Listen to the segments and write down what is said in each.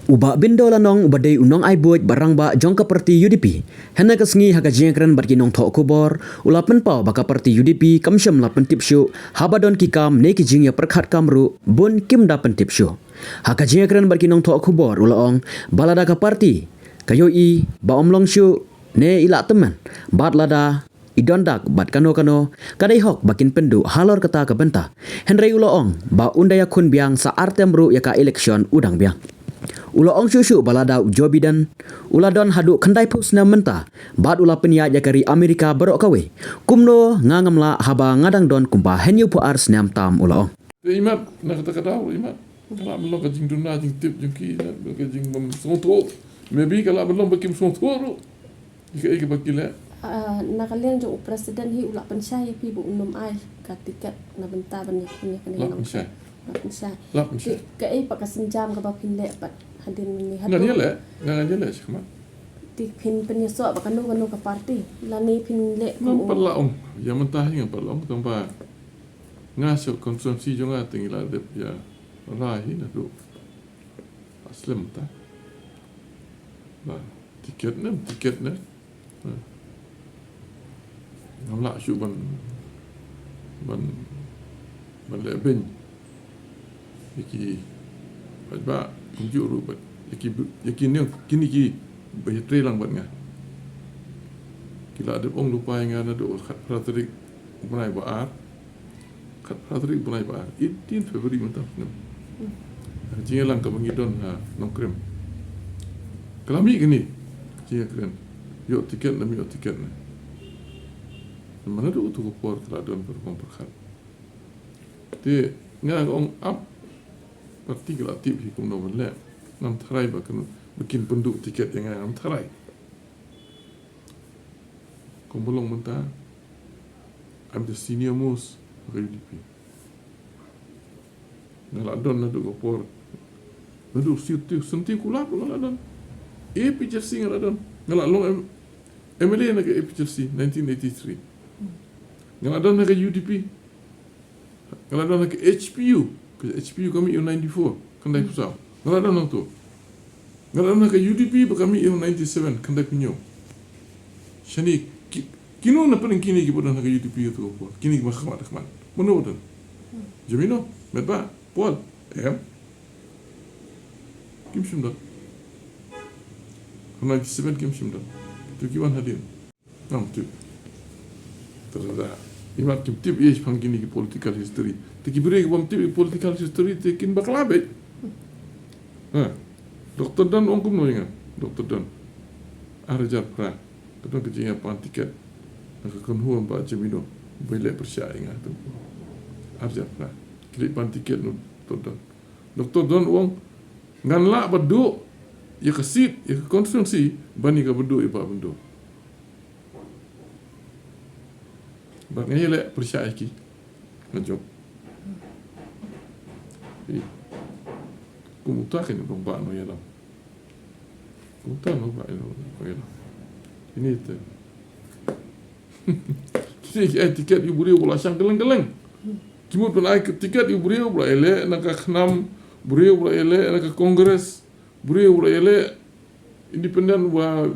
Uba bindo lanong badai unong ai buat barang ba jong keperti UDP. Hena kesengi haka jengkren barki nong thok kubor. Ulapen pau baka parti UDP kamsyam lapen tipsyu. Habadon kikam ne kijing ya perkhat kamru bun kim dapen tipsyu. Haka jengkren barki nong thok kubor ulaong balada ka parti. Kayo i ba omlong syu ne ilak teman. Bat lada idondak bat kano kadai hok bakin pendu halor kata ke benta. Henry ulaong ba undaya kun biang sa artemru ya ka election udang biang. Ula ong syusyu balada ujobidan ula don hadu kendai pus na menta bat ula penya jakari Amerika berok kawe kumno ngangamla haba ngadang don kumpa henyu pu ars nam tam ula ong imat nak kata kau imat kalau belum kajing duna jing tip jing ki kajing bom sonto maybe kalau belum bakim sonto ru ika bakila nakalian jo presiden hi ula pensai pi bu unum ai ka tiket na benta banyak punya kena lap pensai ka ai pakasin jam ka bapin le pat hadin ni ngan yele ngan yele sikma ti pin penyeso bakanu ka parti lani pin le ngam perlaong ya mentah ngam perlaong tambah ngasuk konsumsi jonga tinggal adep ya rahi na do aslam ta ba tiket na ngamla syu ban le ben iki ba kunjuk ru bat iki ne kini ki ba tre lang bat nga kila adep ong lupa nga na do khat pratrik bunai ba ar khat pratrik bunai ba ar 18 February mentah nem jinga lang ka mangidon ha nongkrem kalami gini jinga keren yo tiket na mi yo tiket na mana do tu por tra don per komperkhat te nga ong up parti relatif hikum no le nam tharai ba kan bikin penduk tiket yang nam tharai kombolong mentah I'm the senior most UDP ngala don na do por nadu situ senti kula ngala don PJC ngala don ngala long MLA na ke PJC 1983 ngala don na ke UDP ngala don na ke HPU kami in 94 kandai pusau ngala don tu ngala don ke UDP kami in 97 kandai punyo shani kino na paling kini ki bodan ke UDP tu ko kini ma khamat mono bodan jamino medba pol kim shimda 97 kim shimda tu kiwan hadin nam tu terada imat kim tip yes pangini ki political history tiki bure ki bom tip political history tekin baklabe Dr. Don ongkum no inga Dr. Don arjar pra kadang kejinga pan tiket nak kon huam ba jamino bele percaya inga tu arjar pra klik pan tiket no Dr. Don wong ngan la bedu ya kesit ya konstruksi bani ka bedu iba bedu bang ele percaya ki ngajok kumuta kan dong ba no ya lam kumuta no ba no ya ini tu si tiket ibu dia bola sang geleng kimut pun tiket ibu dia bola ele nak khnam buri bola ele nak kongres buri bola ele independen wa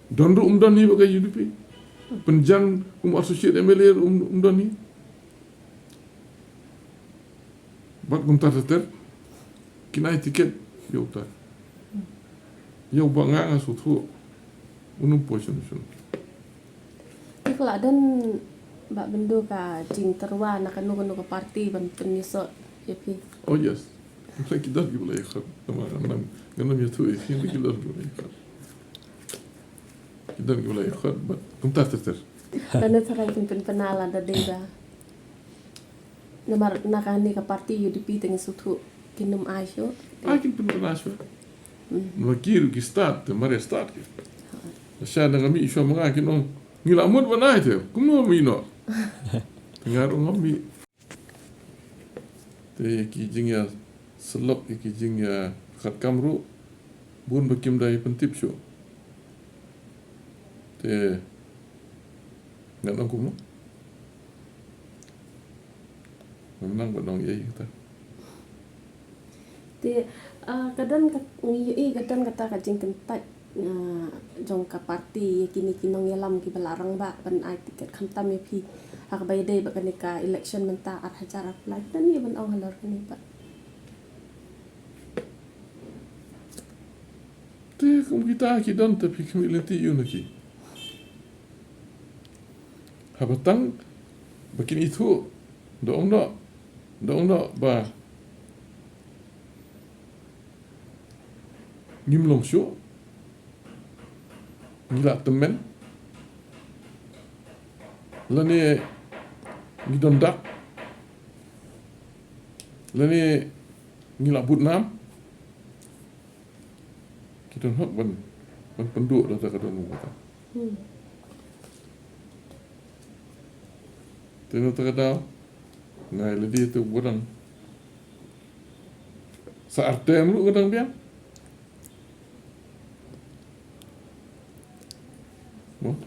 dondu umdan ni bagai UDP penjang associate MLA umdan ni bat kumtar ter kinai tiket yo ta yo banga sutu unum position ikla dan mbak bendo ka jing terwa nak kanu ka parti ban peniso yapi oh yes kita gula ikhar nama ganam ya tu ini kita gula ikhar kita gula ikhar bat kumtar ter dan tarai penalan da deba namar nakani ka parti UDP teng sutu kinum aisyo akin penasyo makiru ki start mare start ki sya ngami isyo mga kinong ngilamut banai te kumo mino ngaru ngami te ki jingya selok ki jingya khat kamru bun bakim dai pentip syo te ngan kumo menang badong yai kita Ti kadang kadang kata kajing kentai jong ka parti kini kinong yalam ki balarang ba ban ai tiket khamtam pi hak bay day ba kanika election menta ar hajar apply dan ni ban ong halor kini ba. Te kum kita dan tapi kami lenti yun lagi. Habatang bakin itu dong ba ngimlong syo ngila temen lani ngidondak lani ngila butnam kita hak ban penduk dah tak ada kata. Tino tak ada ngai ledi tu burang saartem lu kadang biang.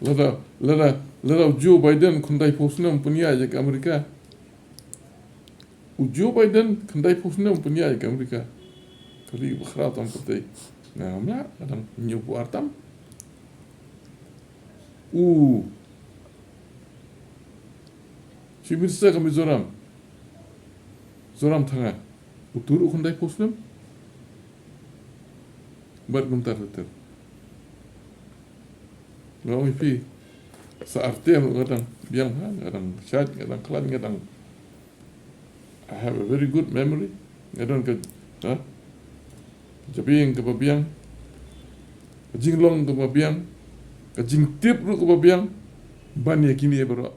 Lada Joe Biden kundai posna punya aja ke Amerika. Joe Biden kundai posna punya aja ke Amerika. Kali bakra tam petai. Nah, mana kadang nyobu artam. Si mirsa kami zoram tanga. Uturu kundai posna. Bar bentar. Ngau ipi saartem kadang biang kadang chat kadang klan kadang I have a very good memory kadang ke jabing ke babiang jinglong ke babiang ke jingtip ru ke babiang ban yakini bro